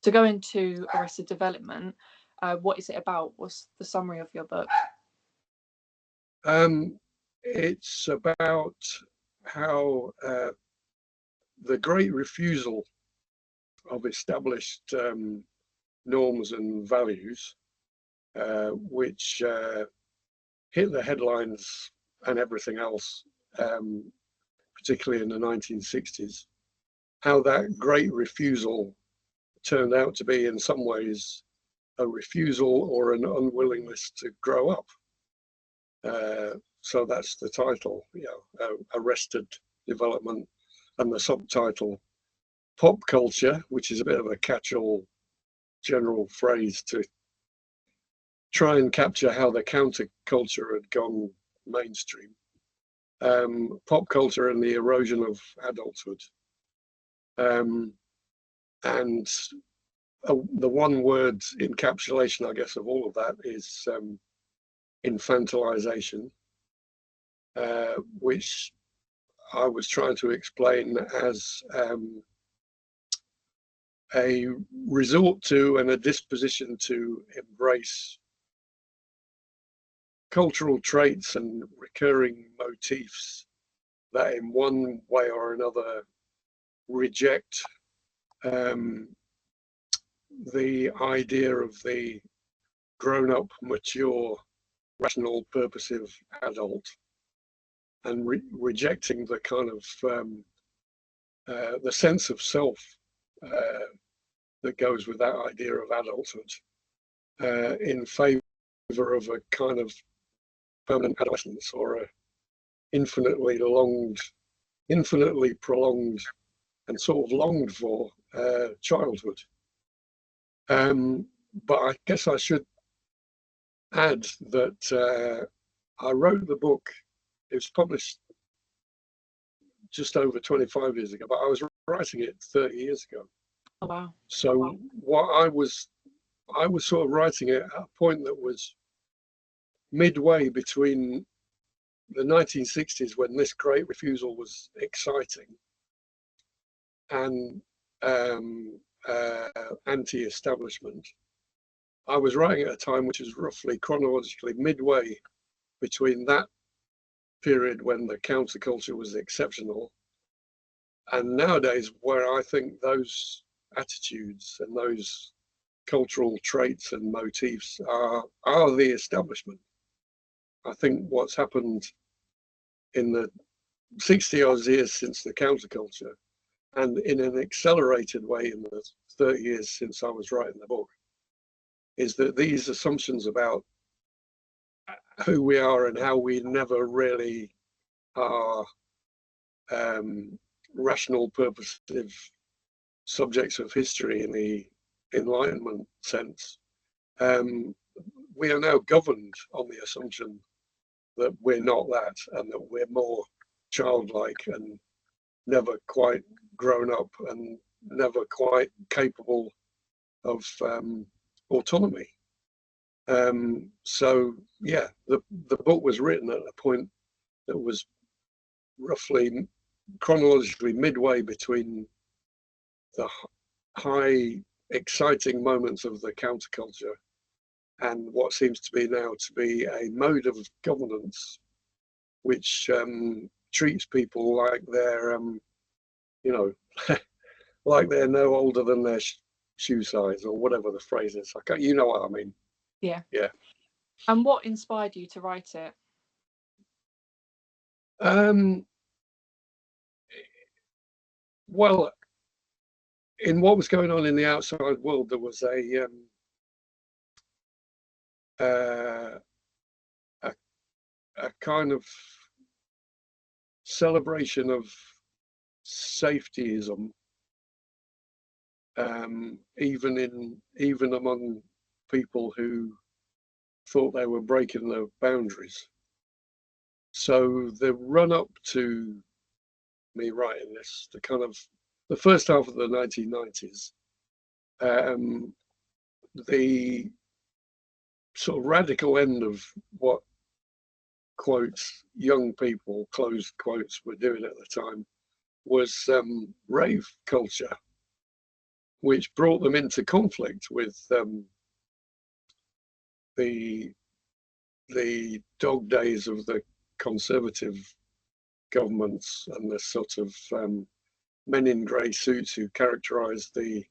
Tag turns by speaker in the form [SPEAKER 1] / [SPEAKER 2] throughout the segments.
[SPEAKER 1] To go into Arrested Development, what is it about? What's the summary of your book?
[SPEAKER 2] It's about how the great refusal of established norms and values, which hit the headlines and everything else, particularly in the 1960s, how that great refusal turned out to be in some ways a refusal or an unwillingness to grow up. So that's the title, Arrested Development, and the subtitle, Pop Culture, which is a bit of a catch-all general phrase to try and capture how the counterculture had gone mainstream. Pop culture and the erosion of adulthood. And the one word encapsulation, I guess, of all of that is infantilization, which I was trying to explain as a resort to and a disposition to embrace cultural traits and recurring motifs that in one way or another reject the idea of the grown-up, mature, rational, purposive adult, and rejecting the kind of the sense of self that goes with that idea of adulthood, in favor of a kind of permanent adolescence or a infinitely prolonged and sort of longed for childhood. But I guess I should add that I wrote the book. It was published just over 25 years ago, but I was writing it 30 years ago.
[SPEAKER 1] Oh, wow.
[SPEAKER 2] So
[SPEAKER 1] wow.
[SPEAKER 2] What I was sort of writing it at a point that was midway between the 1960s, when this great refusal was exciting, and anti-establishment. I was writing at a time which is roughly chronologically midway between that period when the counterculture was exceptional, and nowadays where I think those attitudes and those cultural traits and motifs are the establishment. I think what's happened in the 60 odd years since the counterculture, and in an accelerated way in the 30 years since I was writing the book, is that these assumptions about who we are and how we never really are rational, purposive subjects of history in the Enlightenment sense, we are now governed on the assumption that we're not that, and that we're more childlike and never quite grown up and never quite capable of autonomy. So yeah, the book was written at a point that was roughly chronologically midway between the high exciting moments of the counterculture and what seems to be now to be a mode of governance which treats people like they're like they're no older than their shoe size, or whatever the phrase is. You know what I mean?
[SPEAKER 1] Yeah.
[SPEAKER 2] Yeah.
[SPEAKER 1] And what inspired you to write it?
[SPEAKER 2] Well, in what was going on in the outside world, there was a kind of celebration of safetyism, even among people who thought they were breaking the boundaries. So the run up to me writing this, the first half of the 1990s, the sort of radical end of what quotes young people, closed quotes, were doing at the time was rave culture, which brought them into conflict with the dog days of the Conservative governments and the sort of men in grey suits who characterised the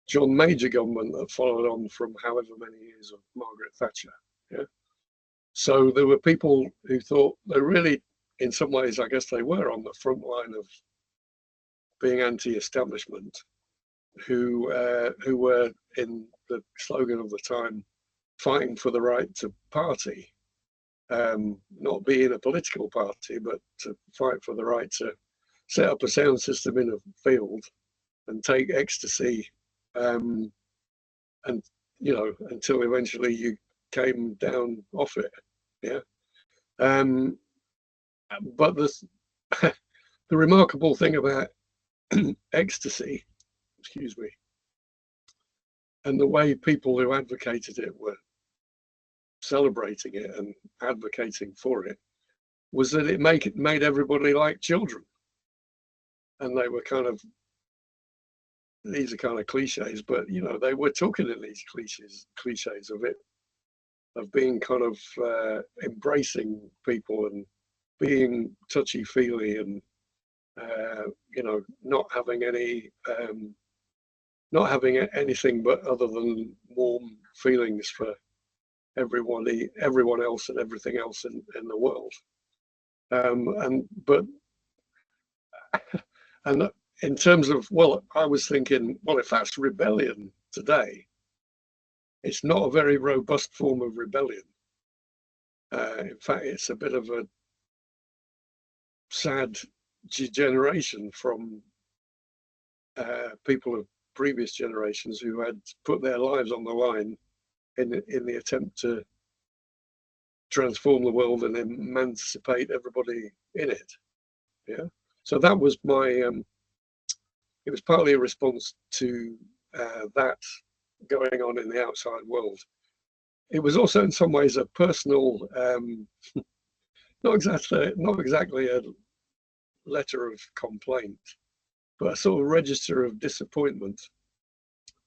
[SPEAKER 2] John Major government that followed on from however many years of Margaret Thatcher. Yeah. So there were people who thought they really, in some ways, I guess they were on the front line of being anti-establishment, who were, in the slogan of the time, fighting for the right to party, not be in a political party, but to fight for the right to set up a sound system in a field and take ecstasy, and until eventually you came down off it. Yeah. But the remarkable thing about ecstasy, excuse me, and the way people who advocated it were celebrating it and advocating for it, was that it made everybody like children. And they were kind of, these are kind of cliches, but they were talking in these cliches of it, of being kind of embracing people and being touchy-feely and not having anything but other than warm feelings for everyone else and everything else in the world. And in terms of, I was thinking, if that's rebellion today, it's not a very robust form of rebellion. In fact, it's a bit of a sad degeneration from people of previous generations who had put their lives on the line in the attempt to transform the world and emancipate everybody in it. Yeah. So that was my, it was partly a response to that going on in the outside world. It was also in some ways a personal, not exactly a letter of complaint, but a sort of register of disappointment,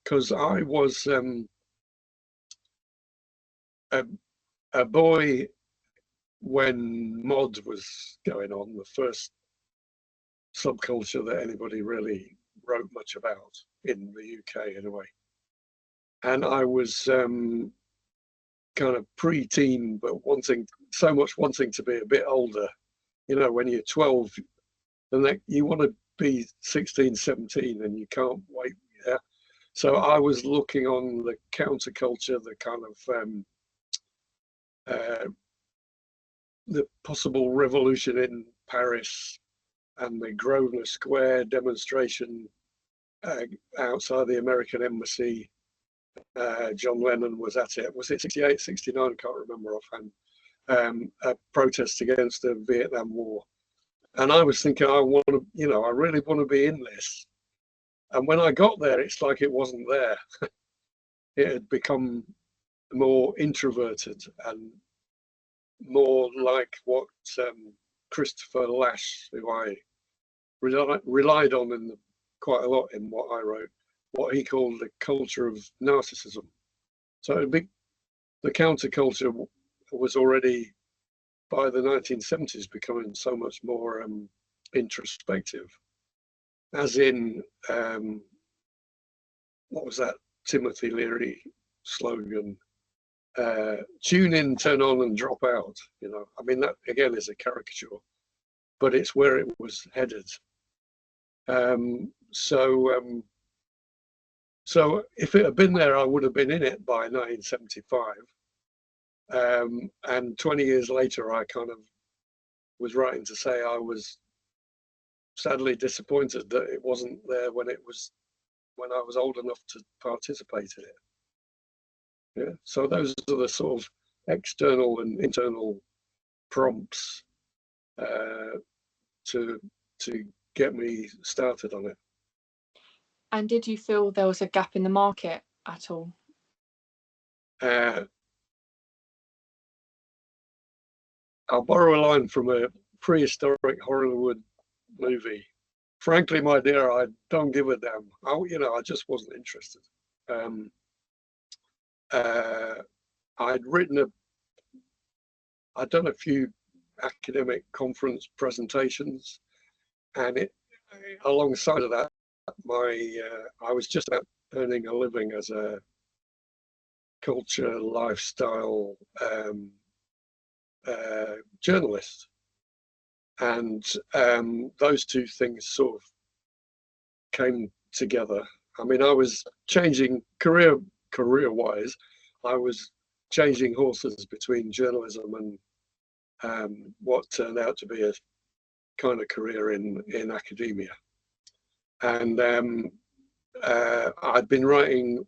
[SPEAKER 2] because I was a boy when mod was going on, the first subculture that anybody really wrote much about in the UK anyway. And I was kind of pre-teen, but wanting to be a bit older. When you're 12, then you want to be 16, 17, and you can't wait. Yeah. So I was looking on the counterculture, the kind of the possible revolution in Paris and the Grosvenor Square demonstration outside the American embassy. John Lennon was at it. Was it 68, 69? I can't remember offhand. A protest against the Vietnam War. And I was thinking, I really want to be in this. And when I got there, it's like it wasn't there. It had become more introverted and more like what Christopher Lash, who I relied on quite a lot in what I wrote, what he called the culture of narcissism. So the counterculture was already, by the 1970s, becoming so much more introspective, as in, what was that Timothy Leary slogan? Tune in, turn on, and drop out. I mean, that again is a caricature, but it's where it was headed. So if it had been there, I would have been in it by 1975. And 20 years later, I kind of was writing to say I was sadly disappointed that it wasn't there when I was old enough to participate in it. Yeah. So those are the sort of external and internal prompts to get me started on it.
[SPEAKER 1] And did you feel there was a gap in the market at all?
[SPEAKER 2] I'll borrow a line from a prehistoric Hollywood movie frankly, my dear, I don't give a damn. I just wasn't interested. Um, I'd done a few academic conference presentations, and alongside of that, I was just about earning a living as a culture lifestyle journalist, and those two things sort of came together. I mean, I was changing career-wise. I was changing horses between journalism and what turned out to be a kind of career in academia. And I'd been writing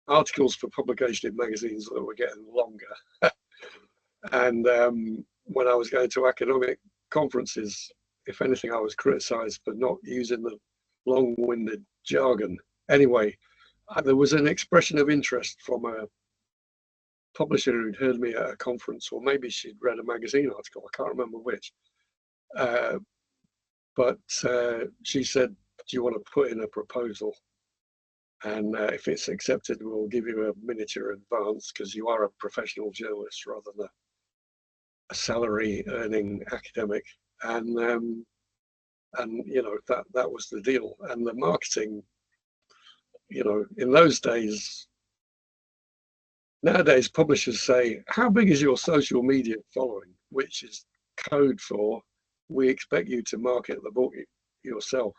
[SPEAKER 2] articles for publication in magazines that were getting longer. And when I was going to academic conferences, if anything, I was criticized for not using the long-winded jargon. Anyway, there was an expression of interest from a publisher who'd heard me at a conference, or maybe she'd read a magazine article, I can't remember which. But she said, do you want to put in a proposal? And if it's accepted, we'll give you a miniature advance because you are a professional journalist rather than a salary earning academic. And that was the deal. And the marketing, in those days, nowadays publishers say, how big is your social media following? Which is code for, we expect you to market the book yourself.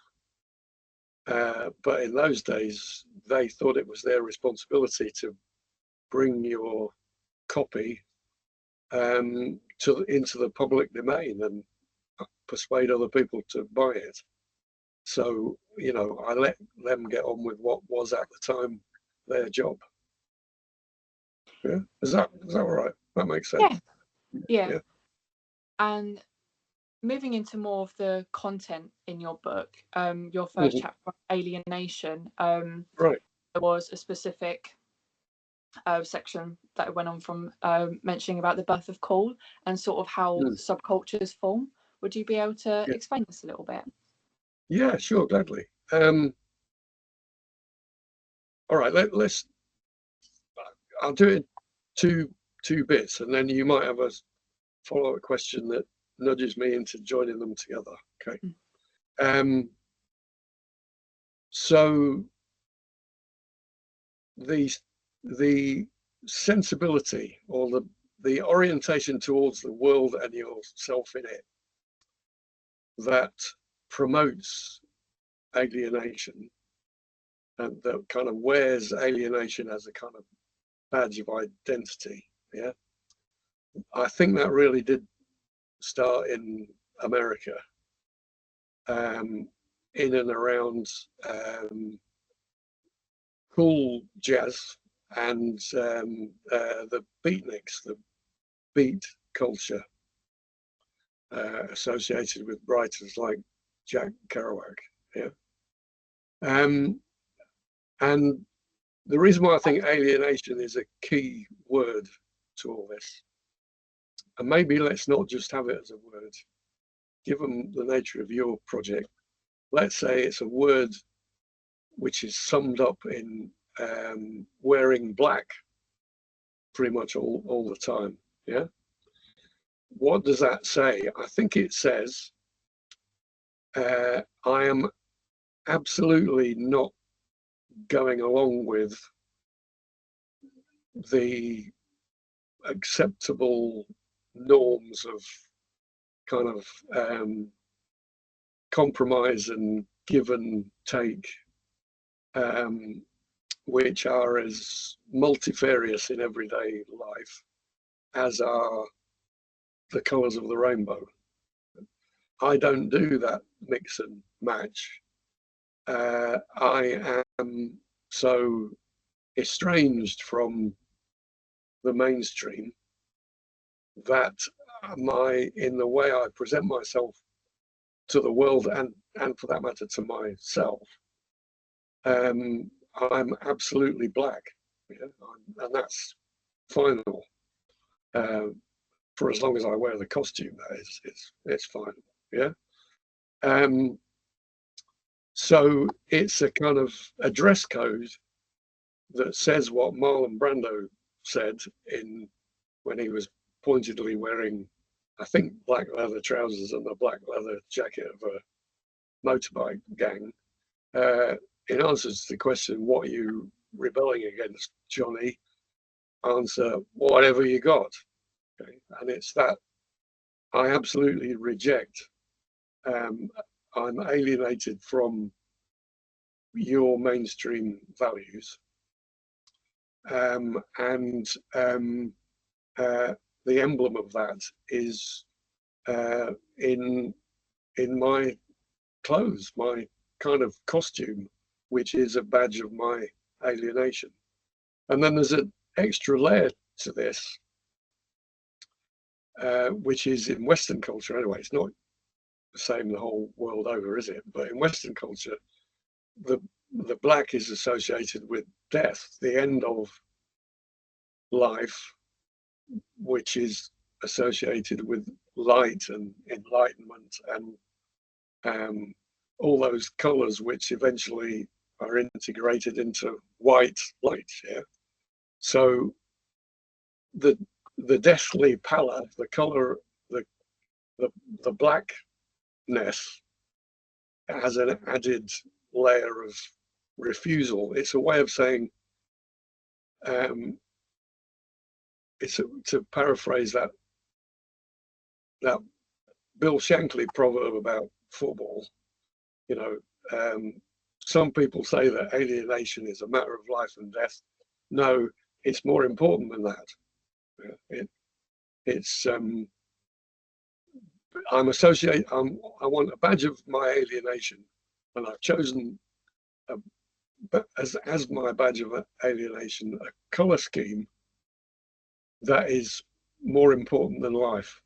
[SPEAKER 2] But in those days, they thought it was their responsibility to bring your copy into the public domain and persuade other people to buy it. So, I let them get on with what was at the time their job. Yeah, is that all right? That makes sense.
[SPEAKER 1] Yeah. And moving into more of the content in your book, your first chapter, alienation,
[SPEAKER 2] right.
[SPEAKER 1] There was a specific section that went on from mentioning about the birth of cool and sort of how subcultures form. Would you be able to explain this a little bit?
[SPEAKER 2] Yeah, sure, gladly. All right, let's. I'll do it two bits, and then you might have a follow-up question that nudges me into joining them together. Okay. So the sensibility or the orientation towards the world and yourself in it that promotes alienation and that kind of wears alienation as a kind of badge of identity. Yeah, I think that really did start in America, in and around cool jazz and the beatniks, the beat culture associated with writers like Jack Kerouac. Yeah, and the reason why I think alienation is a key word to all this, and maybe let's not just have it as a word, given the nature of your project, let's say it's a word which is summed up in wearing black pretty much all the time. Yeah. What does that say? I think it says, I am absolutely not going along with the acceptable norms of kind of compromise and give and take, which are as multifarious in everyday life as are the colours of the rainbow. I don't do that mix and match. I am so estranged from the mainstream that in the way I present myself to the world and for that matter to myself, I'm absolutely black, and that's final. For as long as I wear the costume, that is, it's fine. Yeah. So it's a kind of a dress code that says what Marlon Brando said when he was pointedly wearing, I think, black leather trousers and a black leather jacket of a motorbike gang. In answer to the question, what are you rebelling against, Johnny? Answer, whatever you got. Okay? And it's that I absolutely reject. I'm alienated from your mainstream values. And the emblem of that is in my clothes, my kind of costume, which is a badge of my alienation. And then there's an extra layer to this, which is in Western culture anyway. It's not the same the whole world over, is it? But in Western culture, the black is associated with death, the end of life, which is associated with light and enlightenment and all those colors which eventually are integrated into white light. Yeah. So the deathly pallor, the color, the blackness has an added layer of refusal. It's a way of saying, it's to paraphrase that Bill Shankly proverb about football. You know, some people say that alienation is a matter of life and death. No, it's more important than that. It's I want a badge of my alienation, and I've chosen as my badge of alienation a color scheme that is more important than life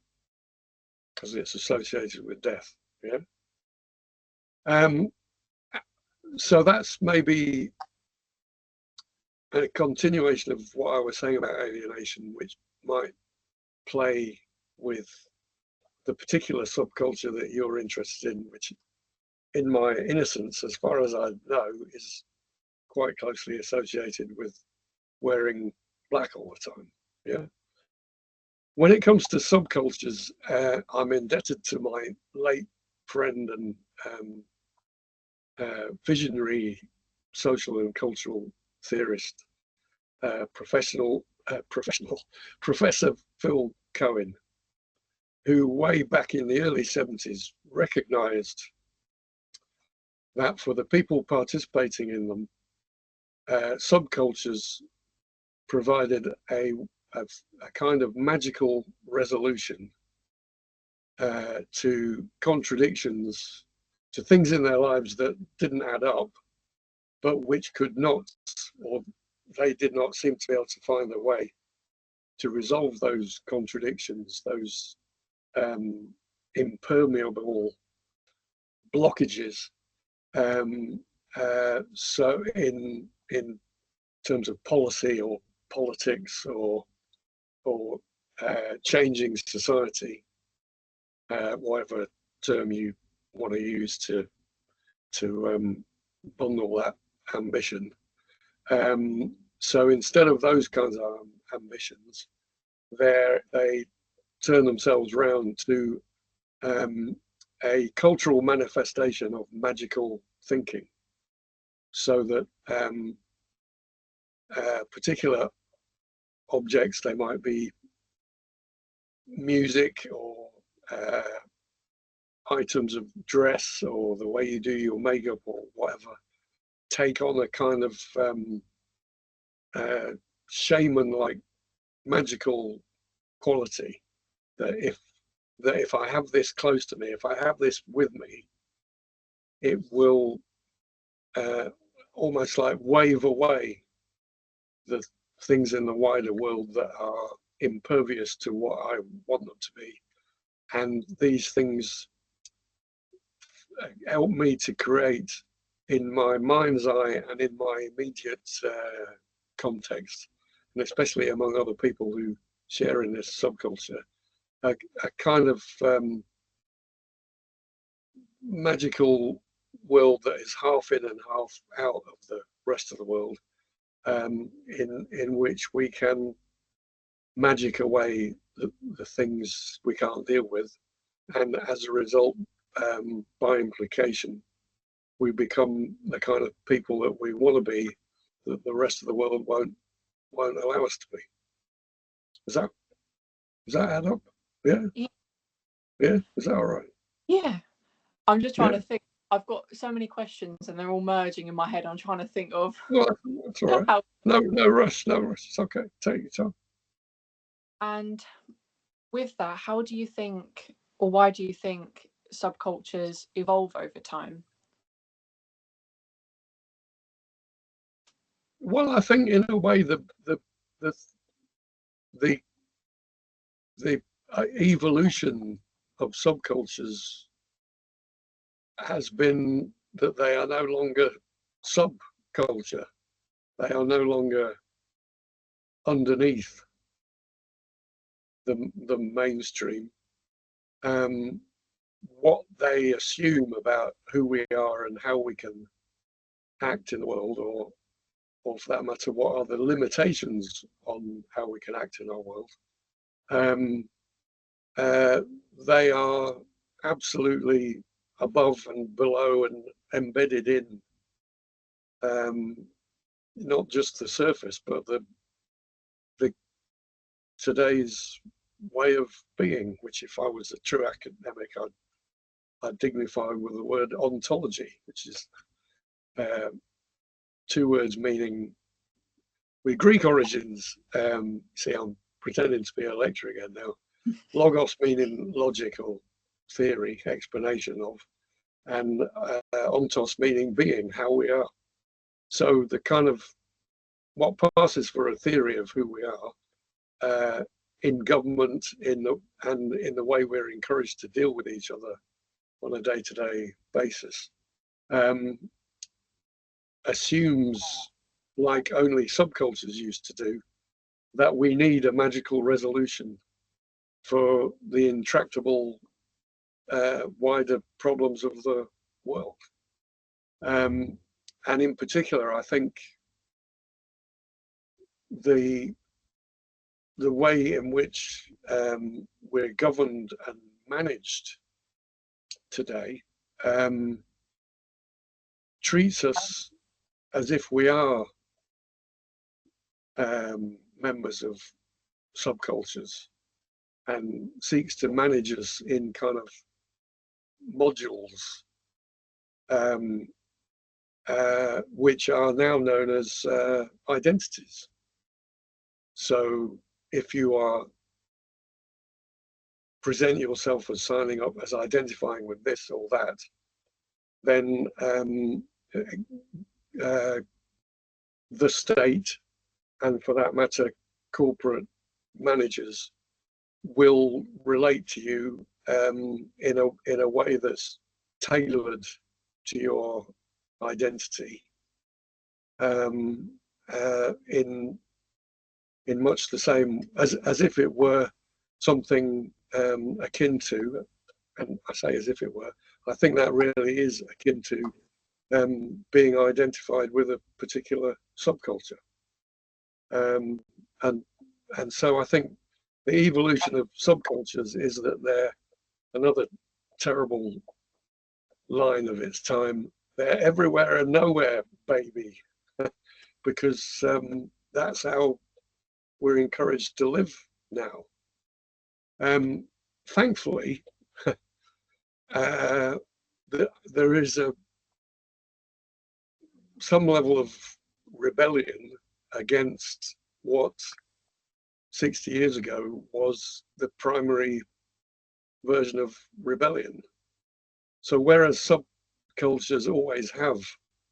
[SPEAKER 2] because it's associated with death. Yeah. So that's maybe a continuation of what I was saying about alienation, which might play with the particular subculture that you're interested in, which in my innocence, as far as I know, is quite closely associated with wearing black all the time. Yeah. When it comes to subcultures, I'm indebted to my late friend and visionary social and cultural theorist, Professor Phil Cohen, who way back in the early 70s recognized that for the people participating in them, subcultures provided a kind of magical resolution to contradictions, to things in their lives that didn't add up, but which could not, or they did not seem to be able to find a way to resolve those contradictions, those impermeable blockages. So in terms of policy or politics or changing society, whatever term you want to use to bundle that ambition. So instead of those kinds of ambitions, they turn themselves round to a cultural manifestation of magical thinking, so that particular objects, they might be music or items of dress or the way you do your makeup or whatever, take on a kind of shaman-like magical quality, that if I have this close to me, if I have this with me, it will almost like wave away the things in the wider world that are impervious to what I want them to be. And these things help me to create, in my mind's eye and in my immediate context, and especially among other people who share in this subculture, a kind of magical world that is half in and half out of the rest of the world, in which we can magic away the things we can't deal with, and as a result, by implication, we become the kind of people that we want to be, that the rest of the world won't allow us to be. Does that add up? Yeah. Yeah. Is that all right?
[SPEAKER 1] Yeah. I'm just trying to think. I've got so many questions and they're all merging in my head. I'm trying to think of.
[SPEAKER 2] Well, that's all right. No rush. It's okay. Take your time.
[SPEAKER 1] And with that, how do you think, or why do you think subcultures evolve over time?
[SPEAKER 2] Well, I think in a way the evolution of subcultures has been that they are no longer subculture. They are no longer underneath the mainstream. What they assume about who we are and how we can act in the world, or for that matter, what are the limitations on how we can act in our world, they are absolutely above and below and embedded in not just the surface, but the today's way of being, which if I was a true academic, I'd dignify with the word ontology, which is two words meaning, with Greek origins. See, I'm pretending to be a lecturer again now. Logos meaning logical theory, explanation of, and ontos meaning being, how we are. So the kind of what passes for a theory of who we are in government, and in the way we're encouraged to deal with each other on a day-to-day basis, assumes, like only subcultures used to do, that we need a magical resolution for the intractable wider problems of the world. And in particular, I think the way in which we're governed and managed today treats us as if we are members of subcultures, and seeks to manage us in kind of modules, which are now known as identities. So if you are present yourself as signing up as identifying with this or that, then the state, and for that matter, corporate managers, will relate to you in a way that's tailored to your identity, in much the same as if it were something akin to, and I say as if it were, I think that really is akin to being identified with a particular subculture. And so I think the evolution of subcultures is that they're another terrible line of its time. They're everywhere and nowhere, baby, because that's how we're encouraged to live now. Thankfully, there is some level of rebellion against what 60 years ago was the primary version of rebellion. So whereas subcultures always have,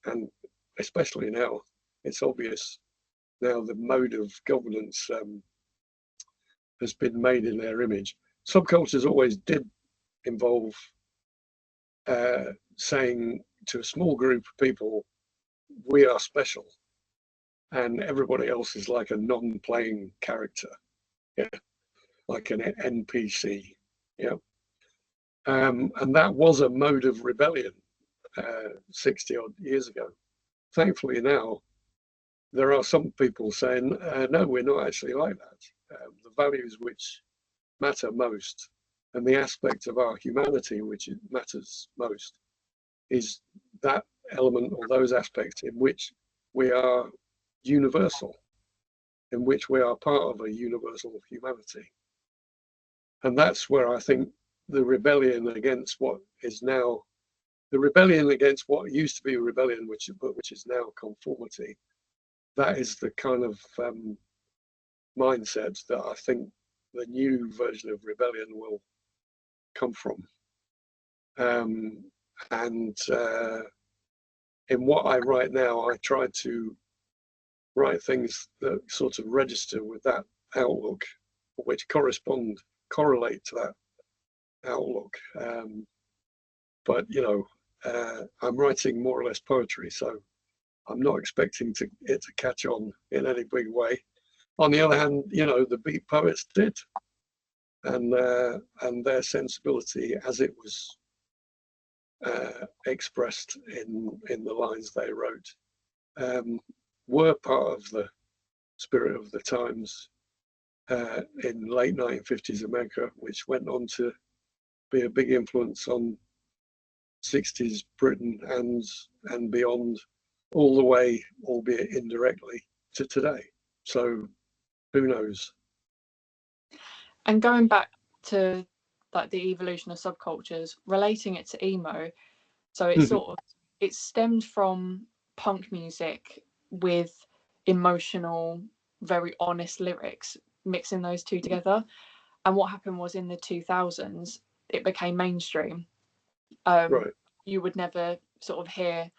[SPEAKER 2] and especially now, it's obvious now the mode of governance has been made in their image. Subcultures always did involve saying to a small group of people, we are special, and everybody else is like a non-playing character, yeah, like an NPC, yeah. And that was a mode of rebellion 60 odd years ago. Thankfully now, there are some people saying, no, we're not actually like that. The values which matter most and the aspect of our humanity which matters most is that element or those aspects in which we are universal, in which we are part of a universal humanity. And that's where I think the rebellion against what is now, the rebellion against what used to be rebellion, which is now conformity, that is the kind of mindset that I think the new version of rebellion will come from. And in what I write now, I try to write things that sort of register with that outlook, which correlate to that outlook. But you know, I'm writing more or less poetry, so I'm not expecting it to catch on in any big way. On the other hand, you know, the beat poets did, and their sensibility, as it was expressed in the lines they wrote, were part of the spirit of the times in late 1950s America, which went on to be a big influence on 60s Britain and beyond, all the way, albeit indirectly, to today. So who knows?
[SPEAKER 1] And going back to like the evolution of subcultures, relating it to emo, so it's sort of, it stemmed from punk music with emotional, very honest lyrics, mixing those two together. And what happened was in the 2000s, it became mainstream.
[SPEAKER 2] Right.
[SPEAKER 1] You would never sort of hear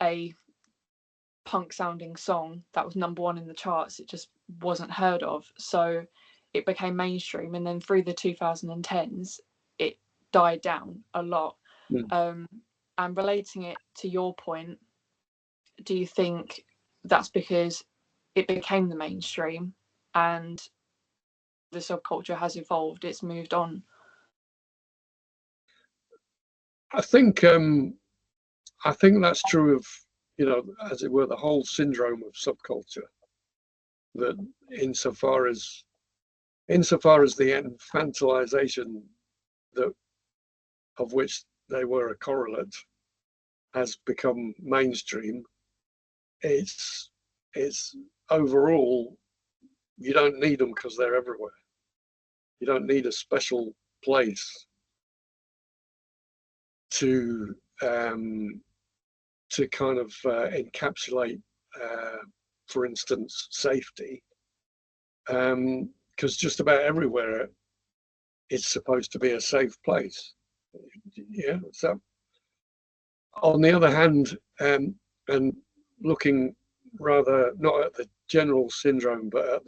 [SPEAKER 1] a punk sounding song that was #1 in the charts. It just wasn't heard of. So it became mainstream. And then through the 2010s, it died down a lot. And relating it to your point, do you think that's because it became the mainstream and the subculture has evolved, it's moved on?
[SPEAKER 2] I think that's true of, you know, as it were, the whole syndrome of subculture. That insofar as the infantilization that of which they were a correlate has become mainstream, it's overall, you don't need them because they're everywhere. You don't need a special place to kind of encapsulate, for instance, safety, because just about everywhere it's supposed to be a safe place. Yeah. So on the other hand, and looking rather not at the general syndrome, but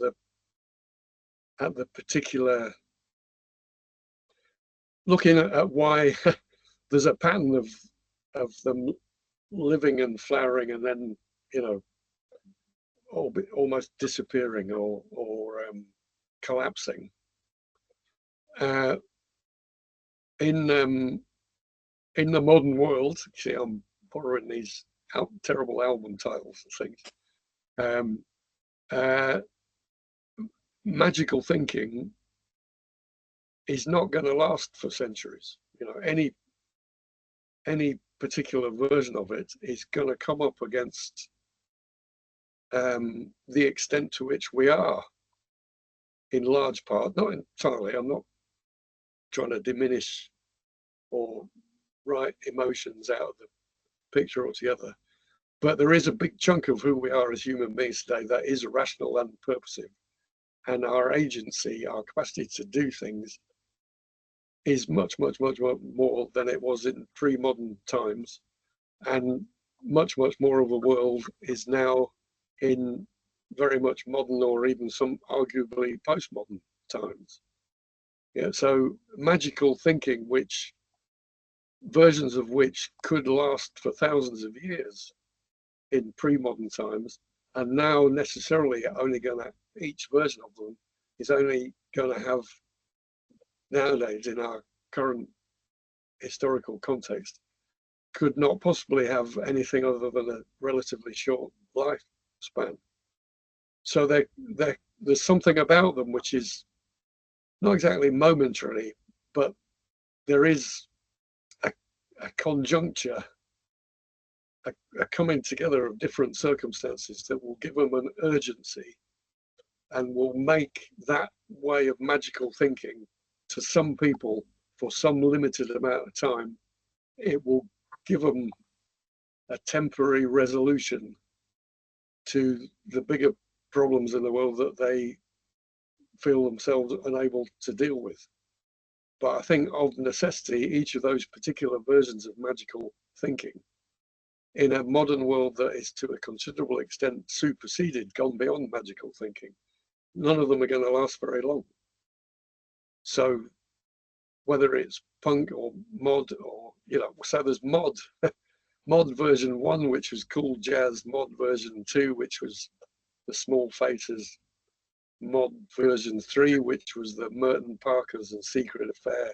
[SPEAKER 2] at the particular, looking at why there's a pattern of them living and flowering and then, you know, almost disappearing or collapsing. In the modern world, see, I'm borrowing these terrible album titles and things. Magical thinking is not going to last for centuries. You know, any particular version of it is going to come up against the extent to which we are, in large part, not entirely. I'm not trying to diminish or write emotions out of the picture altogether, but there is a big chunk of who we are as human beings today that is rational and purposive, and our agency, our capacity to do things, is much more than it was in pre-modern times, and much more of the world is now in very much modern or even some arguably postmodern times. Yeah, so magical thinking, which versions of which could last for thousands of years in pre-modern times, and now necessarily only going to, each version of them is only going to have nowadays, in our current historical context, could not possibly have anything other than a relatively short lifespan. So there's something about them which is not exactly momentary, but there is a conjuncture, a coming together of different circumstances that will give them an urgency and will make that way of magical thinking to some people for some limited amount of time. It will give them a temporary resolution to the bigger problems in the world that they feel themselves unable to deal with. But I think of necessity, each of those particular versions of magical thinking in a modern world that is to a considerable extent superseded, gone beyond magical thinking, none of them are going to last very long. So whether it's punk or mod or, so there's mod, mod version 1, which was cool jazz, mod version 2, which was the Small Faces, mod version 3, which was the Merton Parkers and Secret Affair,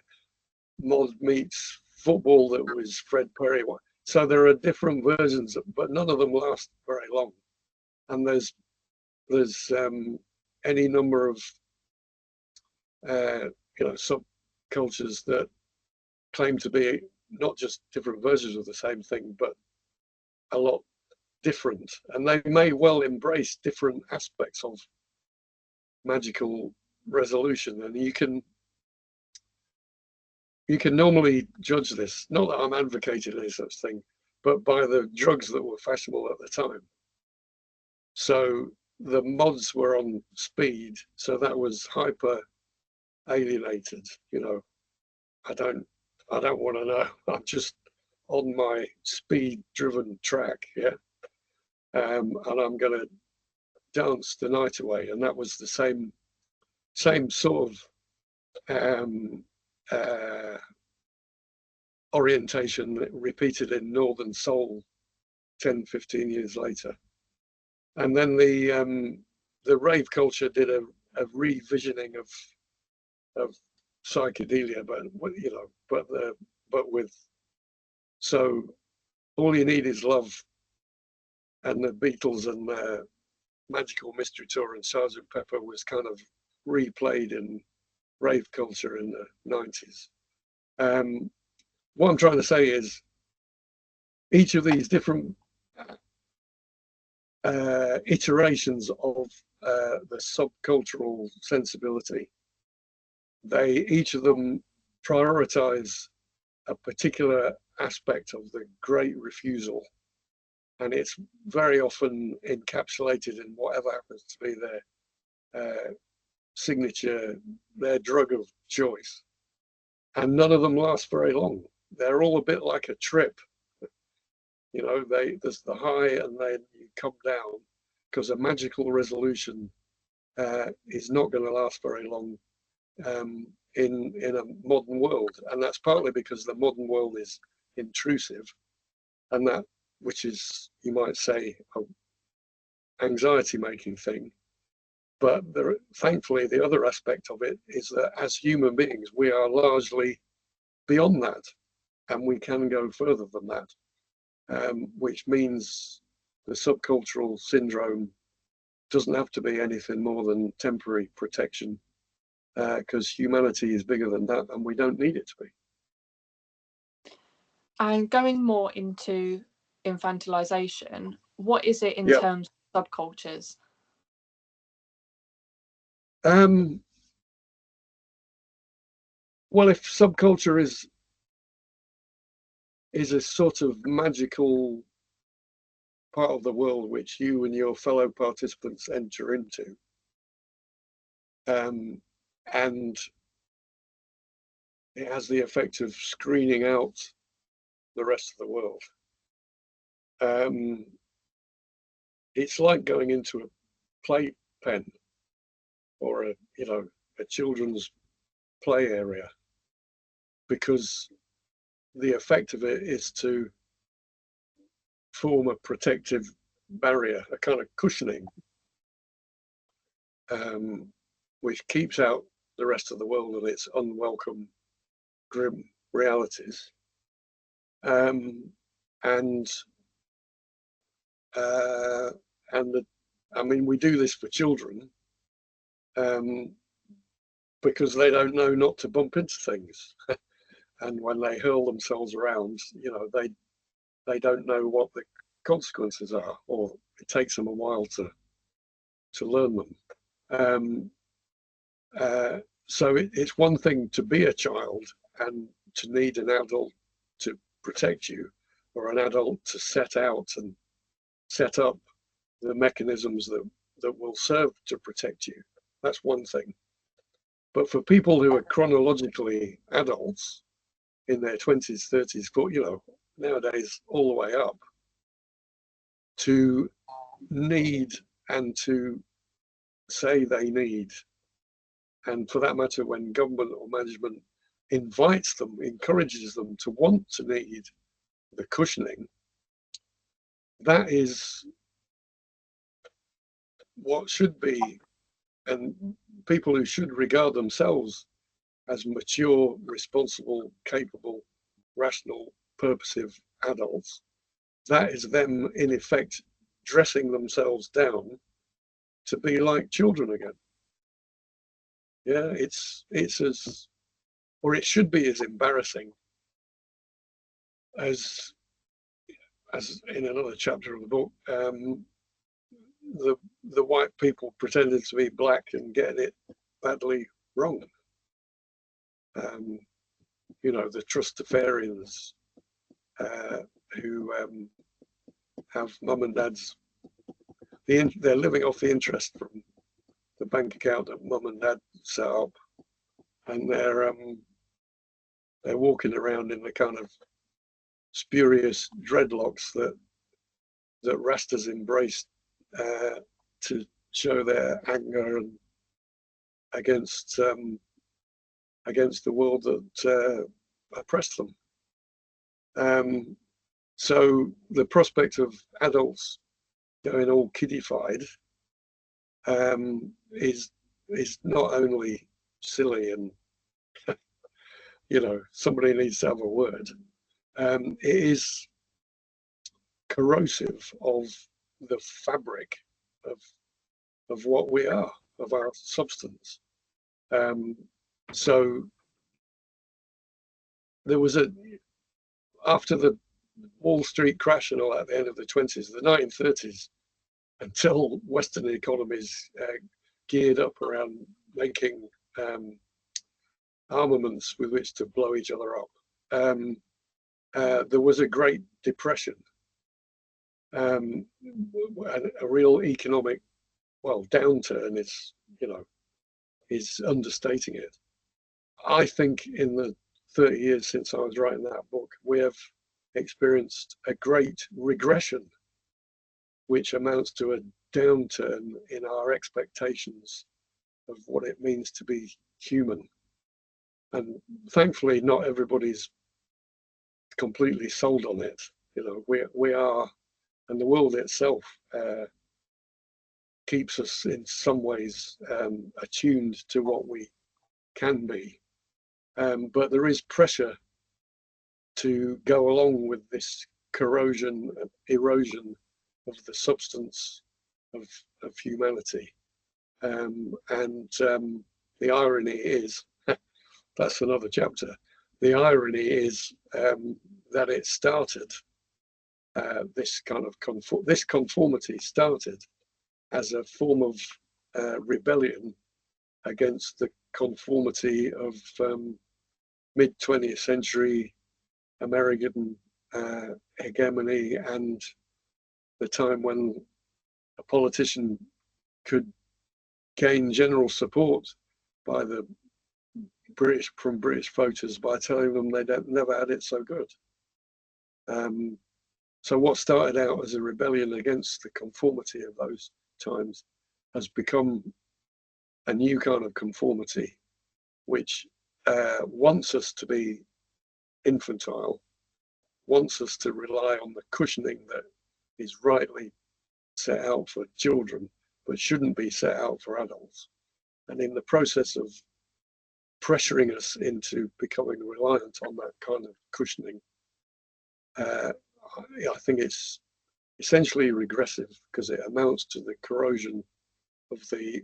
[SPEAKER 2] mod meets football that was Fred Perry. So there are different versions, but none of them last very long. And there's any number of subcultures that claim to be not just different versions of the same thing, but a lot different. And they may well embrace different aspects of magical resolution. And you can normally judge this, not that I'm advocating any such thing, but by the drugs that were fashionable at the time. So the mods were on speed, so that was hyper alienated. I don't want to know. I'm just on my speed driven track, yeah. And I'm gonna dance the night away. And that was the same sort of orientation repeated in Northern Soul 10, 15 years later. And then the rave culture did a revisioning of psychedelia, but with, so All You Need Is Love and the Beatles and their Magical Mystery Tour and Sgt. Pepper was kind of replayed in rave culture in the 90s. What I'm trying to say is each of these different iterations of the subcultural sensibility, each of them prioritize a particular aspect of the great refusal, and it's very often encapsulated in whatever happens to be their signature, their drug of choice. And none of them last very long. They're all a bit like a trip. There's the high and then you come down, because a magical resolution is not going to last very long in a modern world. And that's partly because the modern world is intrusive, and that, which is, you might say, an anxiety-making thing. But thankfully, the other aspect of it is that as human beings, we are largely beyond that, and we can go further than that. Which means the subcultural syndrome doesn't have to be anything more than temporary protection, because humanity is bigger than that, and we don't need it to be.
[SPEAKER 1] And going more into infantilization, what is it in terms of subcultures?
[SPEAKER 2] Well, if subculture is a sort of magical part of the world which you and your fellow participants enter into, and it has the effect of screening out the rest of the world. It's like going into a playpen or a children's play area, because the effect of it is to form a protective barrier, a kind of cushioning, which keeps out the rest of the world and its unwelcome, grim realities. and uh, I mean, we do this for children because they don't know not to bump into things, and when they hurl themselves around, you know, they don't know what the consequences are, or it takes them a while to learn them. So it's one thing to be a child and to need an adult to protect you, or an adult to set out and set up the mechanisms that will serve to protect you. That's one thing. But for people who are chronologically adults in their 20s, 30s, you know, nowadays all the way up, to need and to say they need, and for that matter, when government or management invites them, encourages them to want to need the cushioning, that is what should be, and people who should regard themselves as mature, responsible, capable, rational, purposive adults, that is them in effect dressing themselves down to be like children again. Yeah, it's as, or it should be as embarrassing as in another chapter of the book, the white people pretended to be black and getting it badly wrong. You know, the trustafarians who have mum and dad's, they're living off the interest from the bank account that mum and dad set up, and they're walking around in the kind of spurious dreadlocks that Rastas embraced to show their anger and against the world that oppressed them. So the prospect of adults going all kiddified is not only silly and you know, somebody needs to have a word. It is corrosive of the fabric of what we are, of our substance. So there was after the Wall Street crash and all that at the end of the 20s, the 1930s, until Western economies geared up around making armaments with which to blow each other up, there was a Great Depression, a real economic, well, downturn is, you know, is understating it. I think in the 30 years since I was writing that book, we have experienced a great regression, which amounts to a downturn in our expectations of what it means to be human. And thankfully, not everybody's completely sold on it. You know, we are, and the world itself keeps us in some ways attuned to what we can be. But there is pressure to go along with this corrosion, erosion of the substance of humanity. And the irony is, that's another chapter. The irony is that it started, this kind of this conformity started as a form of rebellion against the conformity of mid-20th century American hegemony, and the time when a politician could gain general support by the British voters by telling them they never had it so good. So what started out as a rebellion against the conformity of those times has become a new kind of conformity, which wants us to be infantile, wants us to rely on the cushioning that is rightly set out for children, but shouldn't be set out for adults. And in the process of pressuring us into becoming reliant on that kind of cushioning, I think it's essentially regressive because it amounts to the corrosion of the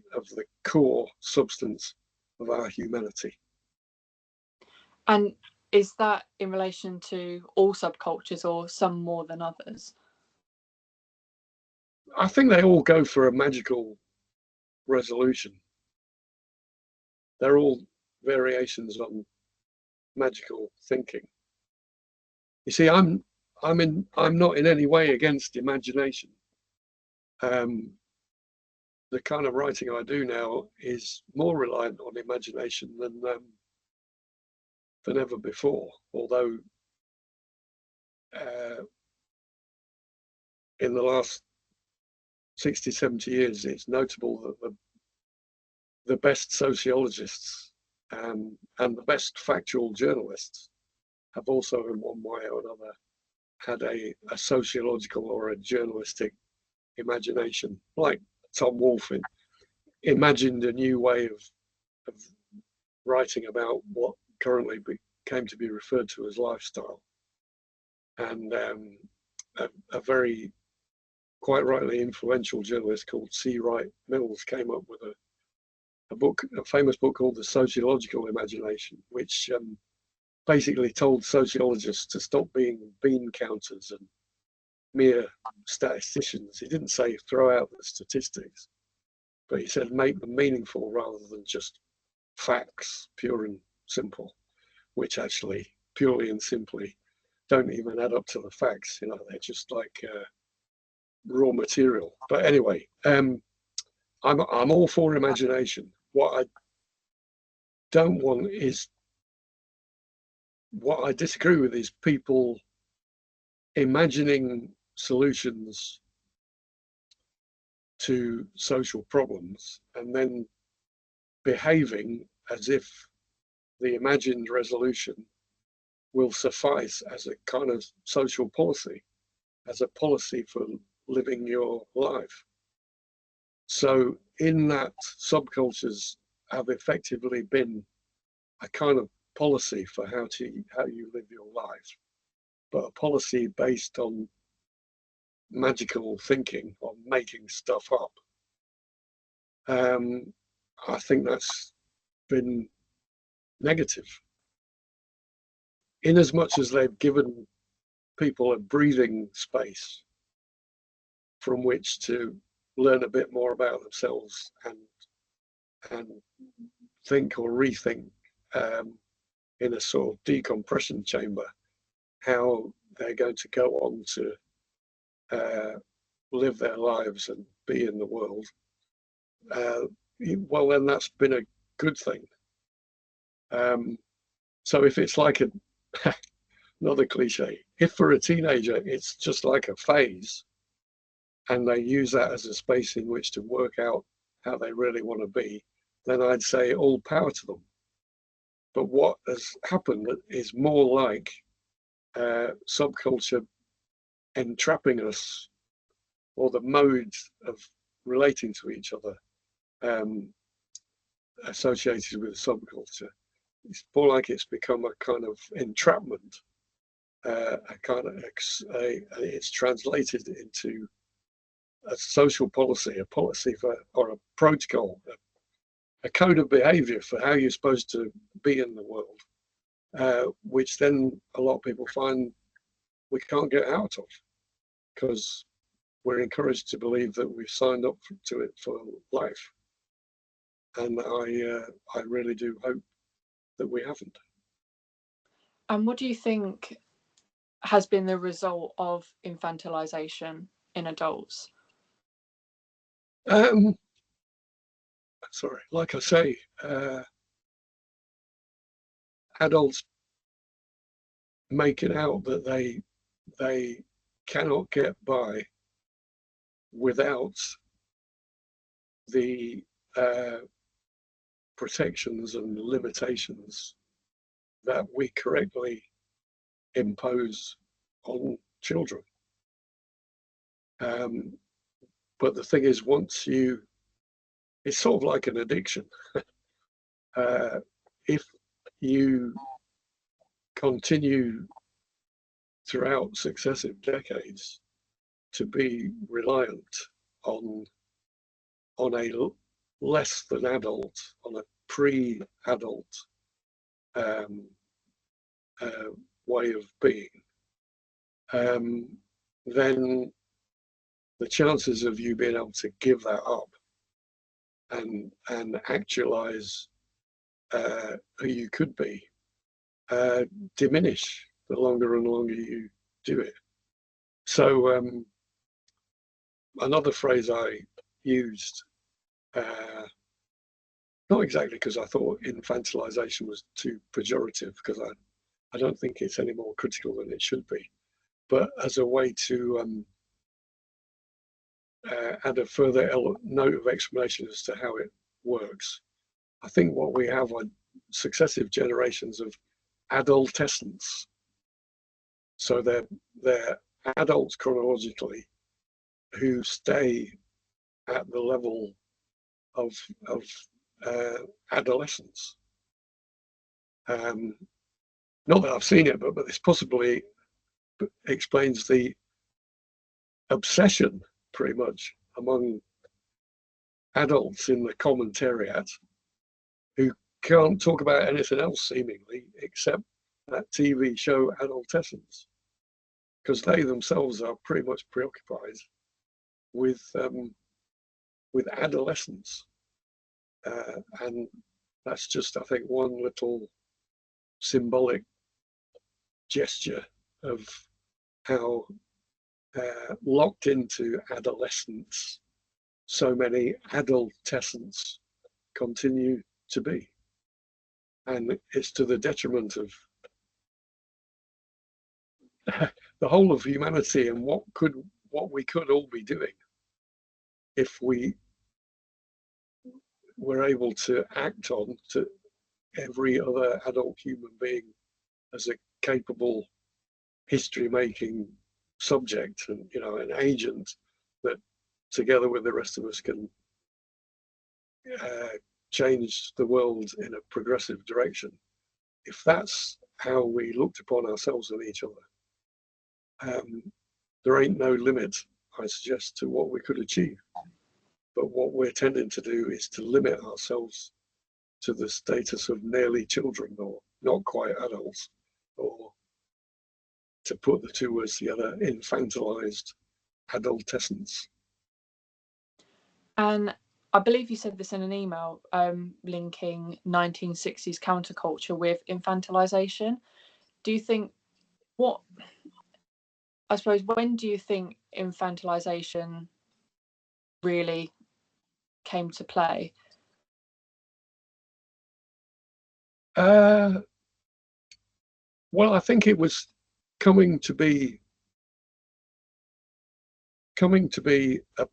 [SPEAKER 2] core substance of our humanity.
[SPEAKER 1] And is that in relation to all subcultures or some more than others?
[SPEAKER 2] I think they all go for a magical resolution. They're all variations on magical thinking. You see, I'm not in any way against imagination. The kind of writing I do now is more reliant on imagination than ever before. Although in the last 60, 70 years, it's notable that the best sociologists and the best factual journalists have also, in one way or another, had a sociological or a journalistic imagination, like Tom Wolfe imagined a new way of writing about what currently came to be referred to as lifestyle. And a very, quite rightly, influential journalist called C. Wright Mills came up with a famous book called The Sociological Imagination, which basically told sociologists to stop being bean counters and mere statisticians. He didn't say throw out the statistics, but he said make them meaningful rather than just facts, pure and simple, which actually purely and simply don't even add up to the facts. You know, they're just like raw material. But anyway, I'm all for imagination. What I don't want is, what I disagree with is people imagining solutions to social problems and then behaving as if the imagined resolution will suffice as a kind of social policy, as a policy for living your life. So in that, subcultures have effectively been a kind of policy for how you live your life, but a policy based on magical thinking, on making stuff up. I think that's been negative, in as much as they've given people a breathing space from which to learn a bit more about themselves and think or rethink in a sort of decompression chamber how they're going to go on to live their lives and be in the world. Well, then that's been a good thing. So if it's like another cliche, if for a teenager it's just like a phase and they use that as a space in which to work out how they really want to be, then I'd say all power to them. But what has happened is more like subculture entrapping us, or the modes of relating to each other associated with subculture. It's more like it's become a kind of entrapment, it's translated into a social policy, a policy for, or a protocol, a code of behavior for how you're supposed to be in the world, which then a lot of people find we can't get out of because we're encouraged to believe that we've signed up to it for life. And I really do hope that we haven't.
[SPEAKER 1] And what do you think has been the result of infantilization in adults?
[SPEAKER 2] Sorry, like I say, adults making out that they cannot get by without the protections and limitations that we correctly impose on children. But the thing is, once it's sort of like an addiction. If you continue throughout successive decades to be reliant on a less than adult, on a pre-adult um, way of being, then the chances of you being able to give that up and actualize who you could be diminish the longer and longer you do it. So another phrase I used, not exactly because I thought infantilization was too pejorative, because I don't think it's any more critical than it should be, but as a way to add a further note of explanation as to how it works. I think what we have are successive generations of adolescents. So they're adults chronologically who stay at the level of adolescence. Not that I've seen it, but this possibly explains the obsession, pretty much, among adults in the commentariat who can't talk about anything else seemingly except that TV show Adolescents, because they themselves are pretty much preoccupied with adolescence, and that's just, I think, one little symbolic gesture of how locked into adolescence so many adolescents continue to be, and it's to the detriment of the whole of humanity and what we could all be doing if we were able to act on to every other adult human being as a capable history-making subject, and an agent that together with the rest of us can change the world in a progressive direction. If that's how we looked upon ourselves and each other, there ain't no limit, I suggest, to what we could achieve. But what we're tending to do is to limit ourselves to the status of nearly children, or not quite adults, or, to put the two words together, infantilized adolescents.
[SPEAKER 1] And I believe you said this in an email, linking 1960s counterculture with infantilization. Do you think, I suppose, when do you think infantilization really came to play?
[SPEAKER 2] Well, I think it was coming to be a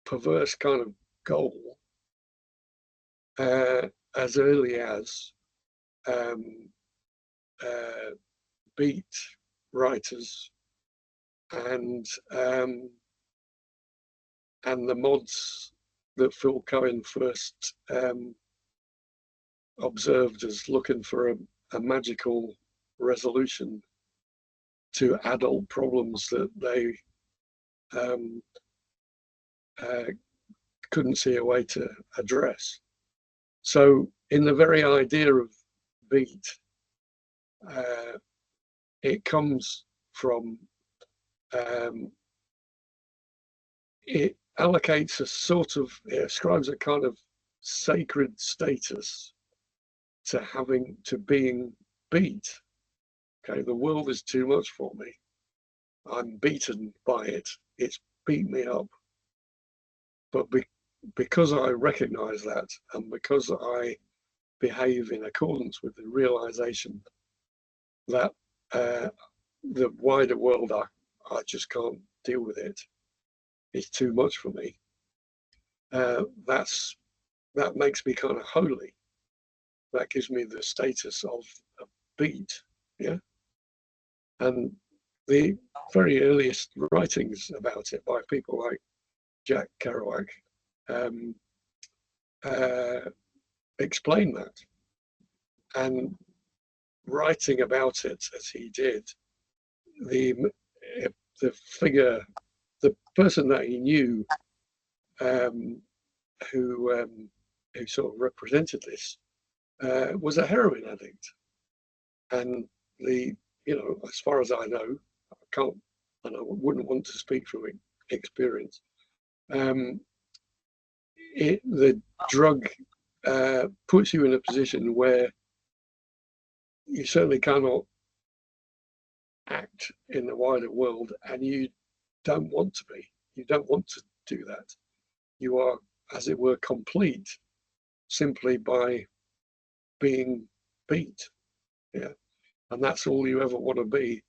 [SPEAKER 2] perverse kind of goal as early as beat writers and the mods that Phil Cohen first observed as looking for a magical resolution to adult problems that they couldn't see a way to address. So in the very idea of beat, it comes from, it allocates it ascribes a kind of sacred status to being beat. Okay, the world is too much for me. I'm beaten by it. It's beat me up. But because I recognize that, and because I behave in accordance with the realization that the wider world, I just can't deal with it. It's too much for me. That makes me kind of holy. That gives me the status of a beat, yeah. And the very earliest writings about it by people like Jack Kerouac explain that. And writing about it as he did, the the figure, the person that he knew, um, who sort of represented this, was a heroin addict, and as far as I know, I can't, and I wouldn't want to speak from experience. The drug puts you in a position where you certainly cannot act in the wider world, and you don't want to be. You don't want to do that. You are, as it were, complete simply by being beat. Yeah. And that's all you ever want to be.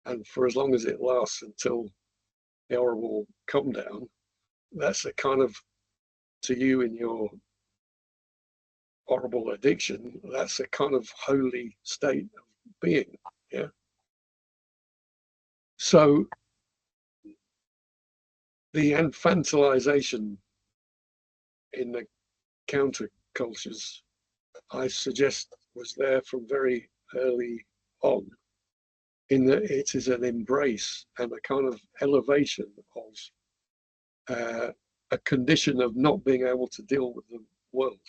[SPEAKER 2] And for as long as it lasts until the horrible come down, that's a kind of, to you in your horrible addiction, that's a kind of holy state of being. Yeah. So the infantilization in the countercultures, I suggest, was there from very early on, in that it is an embrace and a kind of elevation of a condition of not being able to deal with the world,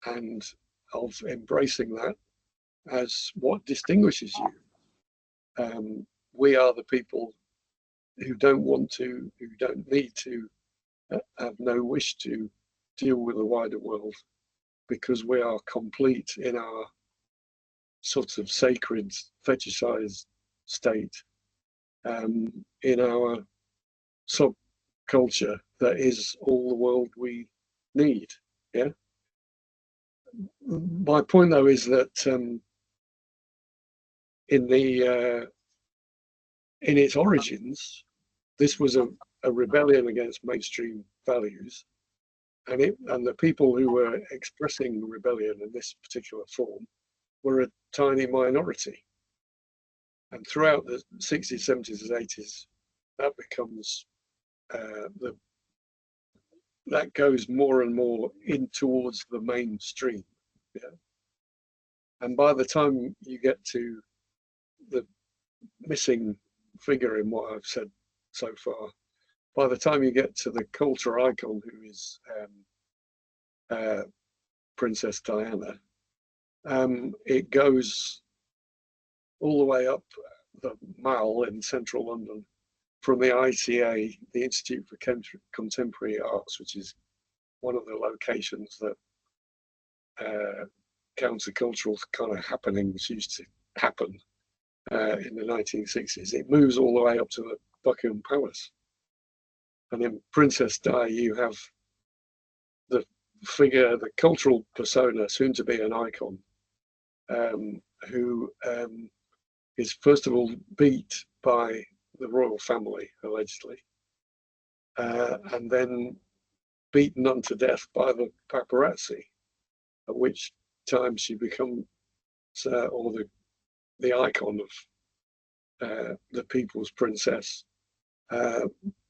[SPEAKER 2] and of embracing that as what distinguishes you. We are the people who don't want to, who don't need to, have no wish to deal with the wider world, because we are complete in our sort of sacred, fetishized state, in our subculture that is all the world we need. Yeah. My point, though, is that in its origins, this was a rebellion against mainstream values, and the people who were expressing rebellion in this particular form were a tiny minority. And throughout the 60s, 70s, and 80s, that becomes that goes more and more in towards the mainstream. Yeah. And by the time you get to the missing figure in what I've said so far, by the time you get to the culture icon, who is Princess Diana, it goes all the way up the Mall in central London, from the ICA, the Institute for Contemporary Arts, which is one of the locations that countercultural kind of happenings used to happen in the 1960s. It moves all the way up to the Buckingham Palace. And in Princess Di, you have the figure, the cultural persona, soon to be an icon, who is first of all beat by the royal family, allegedly, and then beaten unto death by the paparazzi, at which time she becomes, or the icon of the people's princess,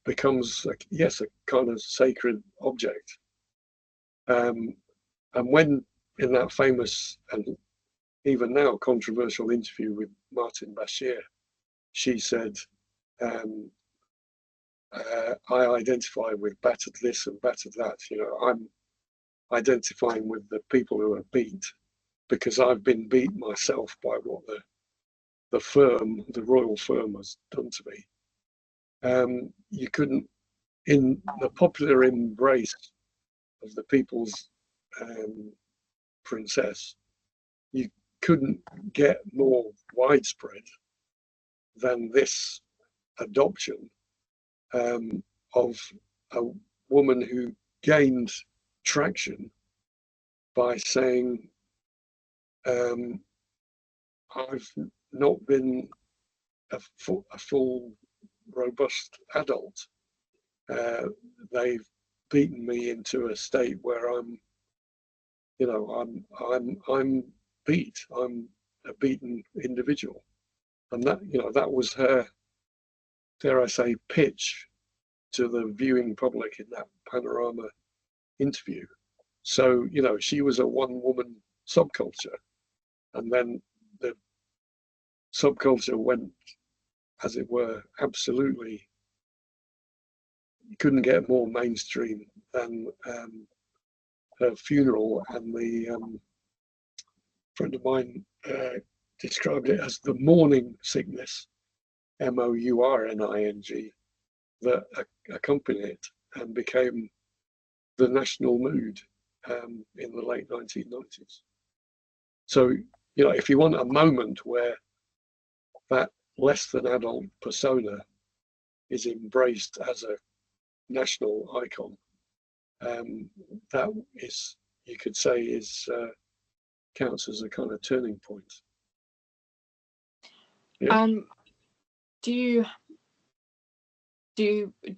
[SPEAKER 2] becomes, yes, a kind of sacred object. And when, in that famous and even now controversial interview with Martin Bashir, she said, I identify with battered this and battered that. I'm identifying with the people who are beat, because I've been beat myself by what the firm, the royal firm, has done to me. You couldn't, in the popular embrace of the people's princess, you couldn't get more widespread than this adoption of a woman who gained traction by saying, I've not been a full robust adult. They've beaten me into a state where I'm beat. I'm a beaten individual, and that was her, dare I say, pitch to the viewing public in that Panorama interview. So she was a one-woman subculture, and then the subculture went as it were, absolutely, you couldn't get more mainstream than her funeral. And the friend of mine described it as the mourning sickness, mourning, that accompanied it and became the national mood in the late 1990s. So, you know, if you want a moment where that less than adult persona is embraced as a national icon, that is, you could say, is counts as a kind of turning point. Yeah.
[SPEAKER 1] Do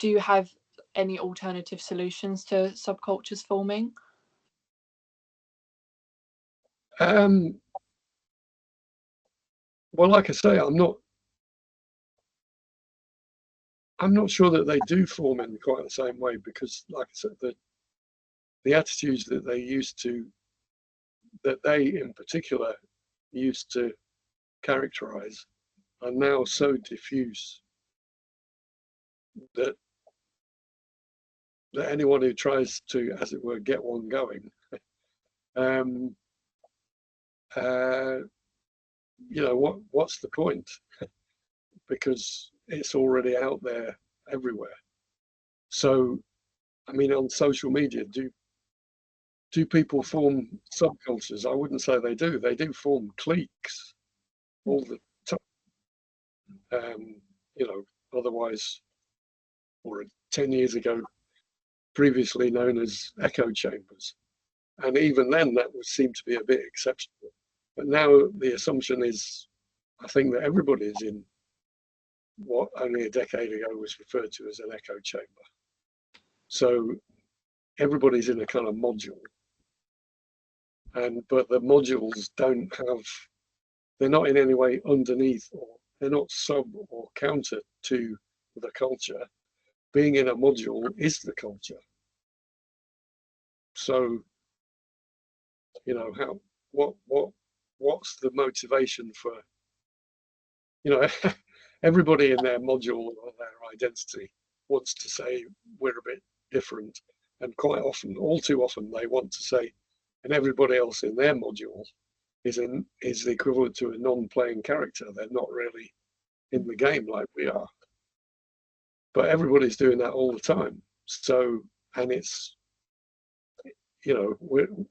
[SPEAKER 1] you have any alternative solutions to subcultures forming?
[SPEAKER 2] Well, like I say, I'm not sure that they do form in quite the same way, because, like I said, the attitudes that they in particular used to characterize are now so diffuse that anyone who tries to, as it were, get one going, um, uh, you know, what's the point? Because it's already out there everywhere. So, I mean, on social media, do people form subcultures? I wouldn't say they do. They do form cliques all the time. You know, otherwise, or 10 years ago, previously known as echo chambers. And even then, that would seem to be a bit exceptional. But now the assumption is, I think, that everybody is in what only a decade ago was referred to as an echo chamber. So everybody's in a kind of module. But the modules they're not in any way underneath, or they're not sub or counter to the culture. Being in a module is the culture. So, you know, what's the motivation for, you know, everybody in their module or their identity wants to say we're a bit different, and quite often, all too often, they want to say, and everybody else in their module is the equivalent to a non-playing character. They're not really in the game like we are, but everybody's doing that all the time. So, and it's, you know,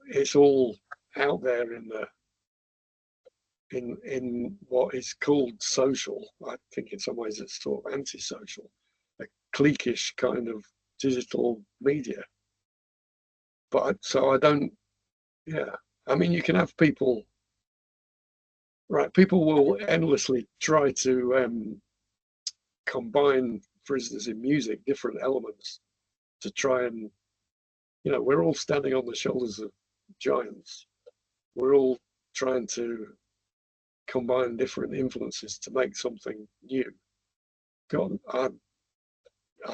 [SPEAKER 2] it's all out there in the in what is called social. I think in some ways it's sort of antisocial, a cliquish kind of digital media. But so I don't, yeah. I mean, you can have people, right? People will endlessly try to combine, for instance, in music, different elements to try and, you know, we're all standing on the shoulders of giants. We're all trying to combine different influences to make something new. God, I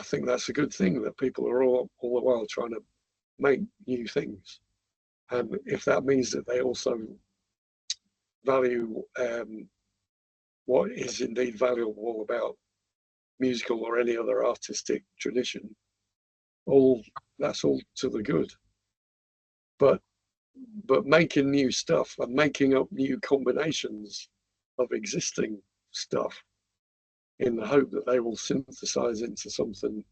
[SPEAKER 2] think that's a good thing, that people are all the while trying to make new things. And if that means that they also value what is indeed valuable about musical or any other artistic tradition, that's all to the good. But making new stuff and making up new combinations of existing stuff in the hope that they will synthesize into something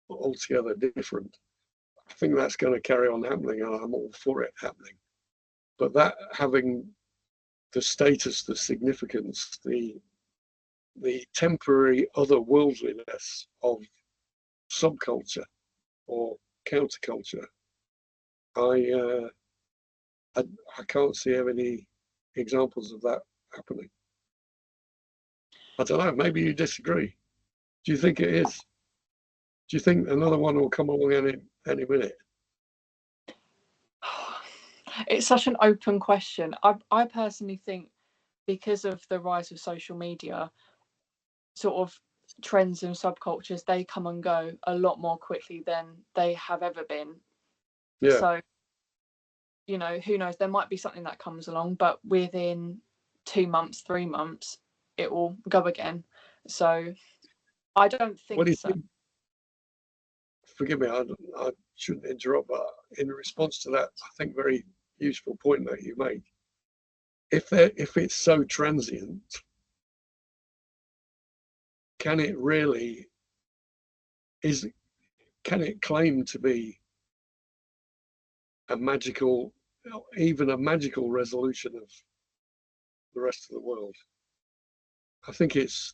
[SPEAKER 2] altogether different, I think that's going to carry on happening, and I'm all for it happening. But that having the status, the significance, the temporary otherworldliness of subculture or counterculture, I can't see any examples of that happening. I don't know. Maybe you disagree. Do you think it is? Do you think another one will come along any minute?
[SPEAKER 1] It's such an open question. I personally think, because of the rise of social media, sort of trends and subcultures, they come and go a lot more quickly than they have ever been.
[SPEAKER 2] Yeah.
[SPEAKER 1] So, you know, who knows? There might be something that comes along, but within 2 months, 3 months, it will go again. So I don't
[SPEAKER 2] What do
[SPEAKER 1] think
[SPEAKER 2] you
[SPEAKER 1] so.
[SPEAKER 2] think? Forgive me, I shouldn't interrupt, but in response to that, I think very useful point that you make. If it's so transient, can it really is can it claim to be a magical, even a magical resolution of the rest of the world? I think it's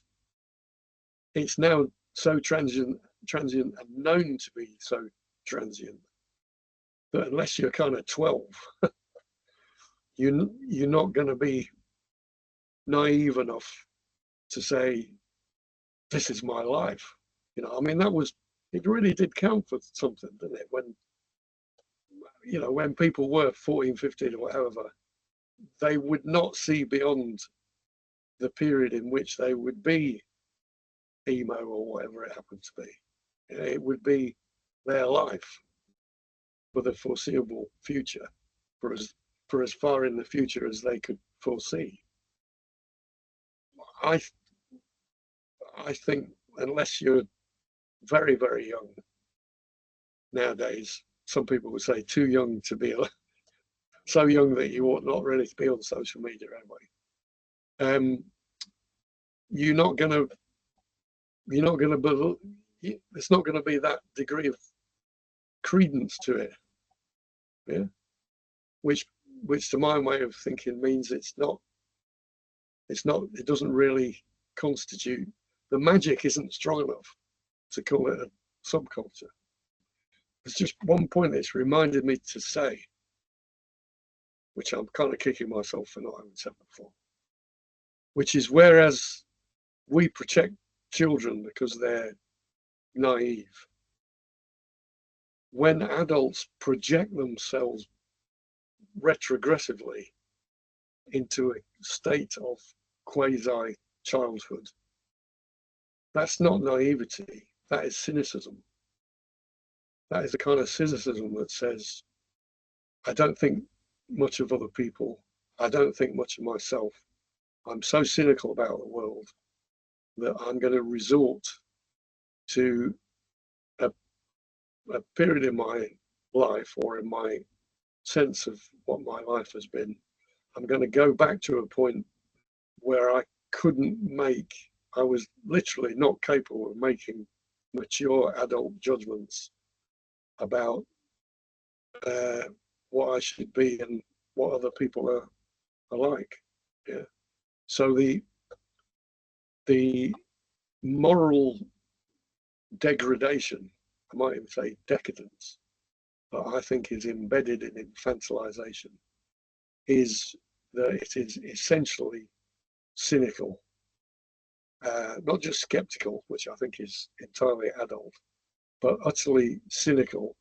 [SPEAKER 2] now so transient and known to be so transient that unless you're kind of 12, you're not going to be naive enough to say, this is my life. I mean, it really did count for something, didn't it? When people were 14, 15 or whatever, they would not see beyond the period in which they would be emo or whatever it happened to be. It would be their life for the foreseeable future, for as far in the future as they could foresee. I I think unless you're very, very young nowadays, some people would say too young to be so young that you ought not really to be on social media anyway. You're not gonna there's not gonna be that degree of credence to it, yeah. Which to my way of thinking means it doesn't really constitute, the magic isn't strong enough to call it a subculture. There's just one point that's reminded me to say, which I'm kind of kicking myself for not having said before, which is whereas we protect children because they're naive, when adults project themselves retrogressively into a state of quasi childhood, that's not naivety, that is cynicism. That is a kind of cynicism that says, I don't think much of other people, I don't think much of myself. I'm so cynical about the world that I'm going to resort to a period in my life, or in my sense of what my life has been. I'm going to go back to a point where I was literally not capable of making mature adult judgments about what I should be and what other people are like. Yeah. So the moral degradation, I might even say decadence, that I think is embedded in infantilization is that it is essentially cynical, not just skeptical, which I think is entirely adult, but utterly cynical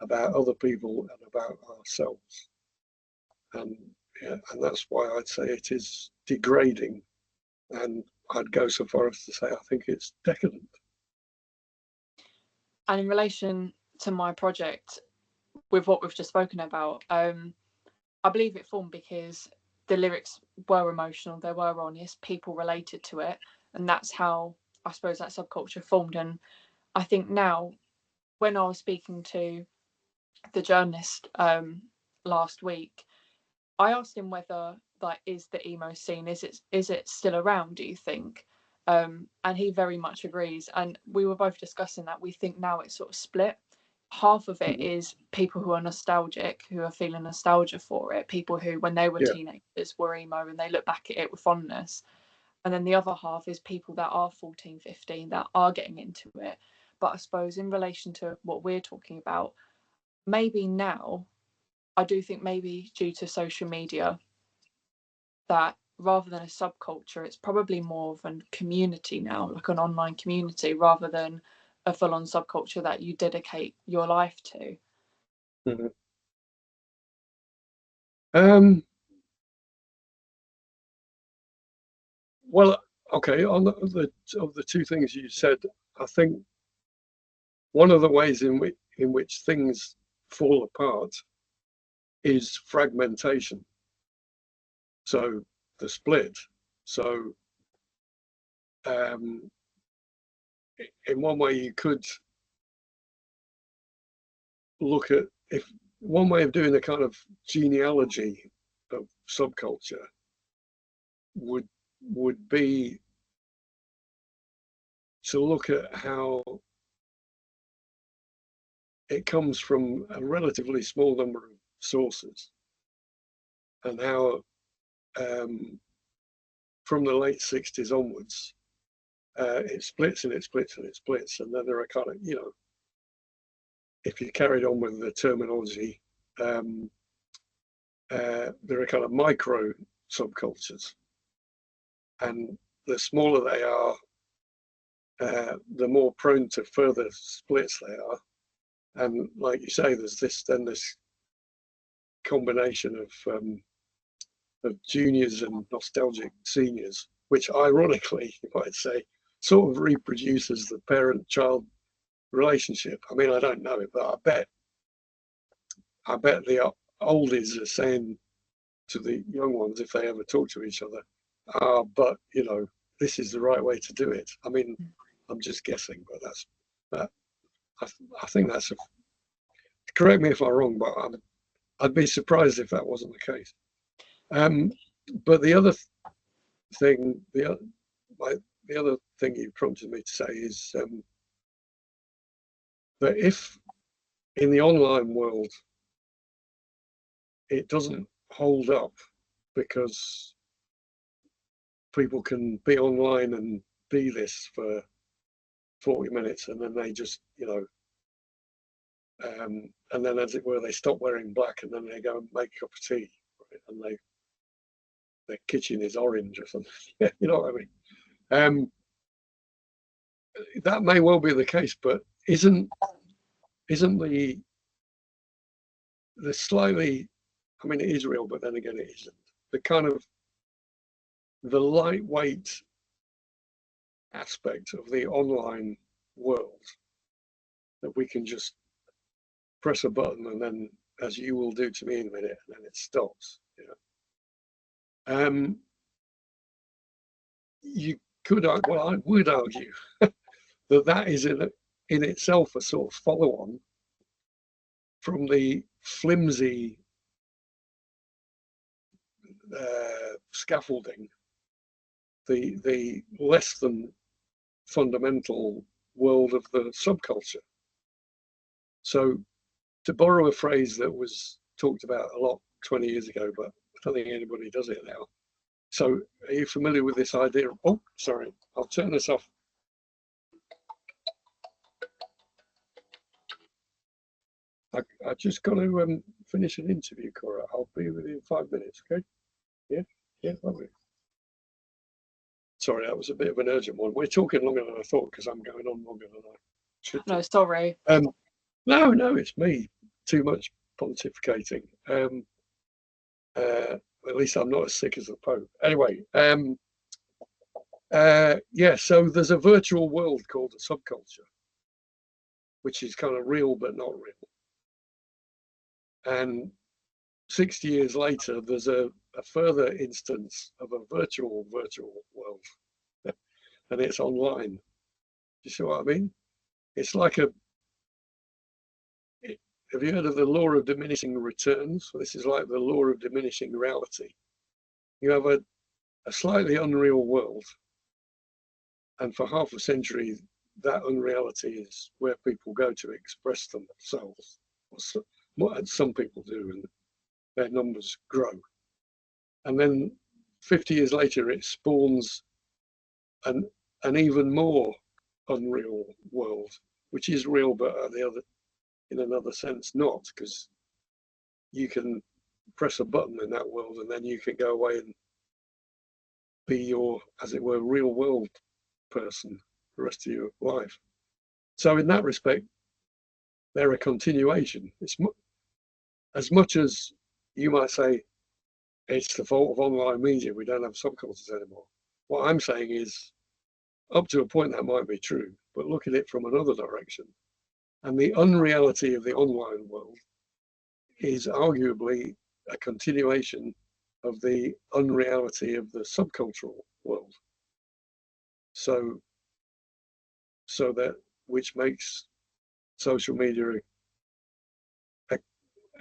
[SPEAKER 2] about other people and about ourselves. And and that's why I'd say it is degrading, and I'd go so far as to say I think it's decadent.
[SPEAKER 1] And in relation to my project, with what we've just spoken about, I believe it formed because the lyrics were emotional, they were honest, people related to it, and that's how I suppose that subculture formed. And I think now, when I was speaking to the journalist last week, I asked him whether, like, is the emo scene, is it still around, do you think? And he very much agrees. And we were both discussing that we think now it's sort of split. Half of it
[SPEAKER 2] Mhm.
[SPEAKER 1] is people who are nostalgic, who are feeling nostalgia for it, people who, when they were
[SPEAKER 2] Yeah.
[SPEAKER 1] teenagers, were emo and they look back at it with fondness. And then the other half is people that are 14, 15 that are getting into it. But I suppose in relation to what we're talking about, maybe now, I do think maybe due to social media, that rather than a subculture, it's probably more of a community now, like an online community, rather than a full on subculture that you dedicate your life to.
[SPEAKER 2] Mhm. Um, well, okay. On of the two things you said, I think one of the ways in which things fall apart is fragmentation. So the split. So in one way you could look at, if one way of doing a kind of genealogy of subculture would be to look at how it comes from a relatively small number of sources, and how from the late 60s onwards it splits and it splits and it splits, and then there are kind of, you know, if you carried on with the terminology, there are kind of micro subcultures, and the smaller they are, the more prone to further splits they are. And like you say, there's this combination of juniors and nostalgic seniors, which ironically, you might say, sort of reproduces the parent-child relationship. I mean, I don't know it, but I bet the oldies are saying to the young ones, if they ever talk to each other, but you know, this is the right way to do it. I mean, I'm just guessing, but that. I think that's correct me if I'm wrong, but I'd be surprised if that wasn't the case. But the other thing, the other thing you prompted me to say is that if in the online world it doesn't hold up because people can be online and be this for 40 minutes and then they just, you know, and then as it were, they stop wearing black and then they go and make a cup of tea, right? And their kitchen is orange or something. You know what I mean? That may well be the case, but isn't the slightly, I mean, it is real, but then again, it isn't. The kind of the lightweight aspect of the online world that we can just press a button and then, as you will do to me in a minute, and then it stops. You know, you could, well, I would argue that is in itself a sort of follow-on from the flimsy scaffolding, the less than fundamental world of the subculture. So, to borrow a phrase that was talked about a lot 20 years ago, but I don't think anybody does it now. So, are you familiar with this idea? Oh, sorry, I'll turn this off. I just got to finish an interview, Cora. I'll be with you in 5 minutes, okay? Yeah, lovely. Sorry, that was a bit of an urgent one. We're talking longer than I thought because I'm going on longer than I should do.
[SPEAKER 1] No, sorry.
[SPEAKER 2] No, it's me. Too much pontificating. At least I'm not as sick as the Pope. Anyway, yeah, so there's a virtual world called a subculture, which is kind of real but not real. And 60 years later, there's a further instance of a virtual world, and it's online. Do you see what I mean? It's like have you heard of the law of diminishing returns? This is like the law of diminishing reality. You have a slightly unreal world, and for half a century, that unreality is where people go to express themselves. Some people do, and their numbers grow. And then 50 years later, it spawns an even more unreal world, which is real, but in another sense not, because you can press a button in that world and then you can go away and be your, as it were, real world person the rest of your life. So in that respect, they're a continuation. It's as much as you might say it's the fault of online media, we don't have subcultures anymore. What I'm saying is, up to a point that might be true, but look at it from another direction. And the unreality of the online world is arguably a continuation of the unreality of the subcultural world. So that, which makes social media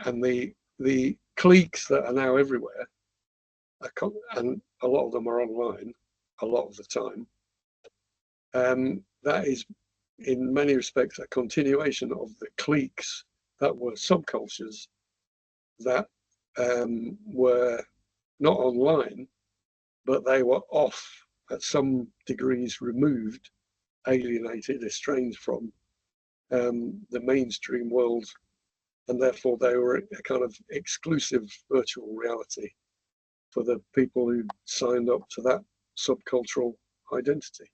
[SPEAKER 2] and the cliques that are now everywhere, and a lot of them are online a lot of the time. That is, in many respects, a continuation of the cliques that were subcultures that were not online, but they were off at some degrees, removed, alienated, estranged from the mainstream world, and therefore they were a kind of exclusive virtual reality for the people who signed up to that subcultural identity.